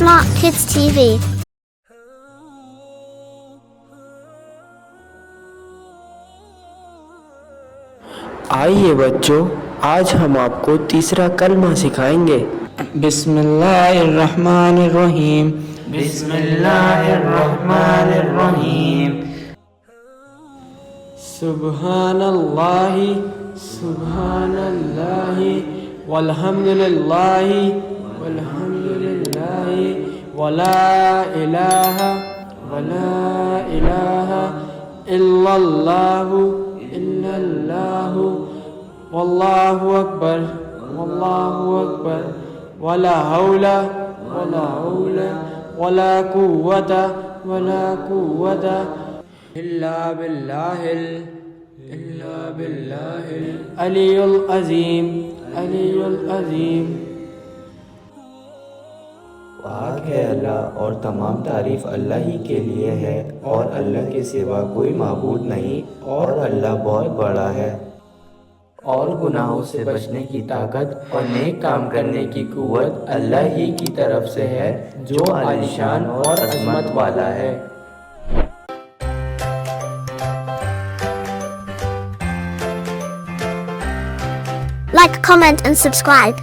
Smart Kids TV. आइए बच्चों, आज हम आपको तीसरा कलमा सिखाएंगे। बिस्मिल्लाहिर्रहमानिर्रहीम। बिस्मिल्लाहिर्रहमानिर्रहीम। सुब्हानल्लाहि सुब्हानल्लाहि वल्हम्दुलिल्लाहि वल्हम्दुलिल्लाहि वला इलाहा इल्लल्लाहु इल्लल्लाहु वल्लाहु अकबर वला हौला वला कुव्वता इल्ला बिल्लाहिल अलीयुल अज़ीम। पाक है अल्लाह और तमाम तारीफ अल्लाह ही के लिए है और अल्लाह के सिवा कोई माबूद नहीं और अल्लाह बहुत बड़ा है। और गुनाहों से बचने की ताकत और नेक काम करने की कुव्वत अल्लाह ही की तरफ से है जो आलिशान और अज़मत वाला है। Like, comment and subscribe.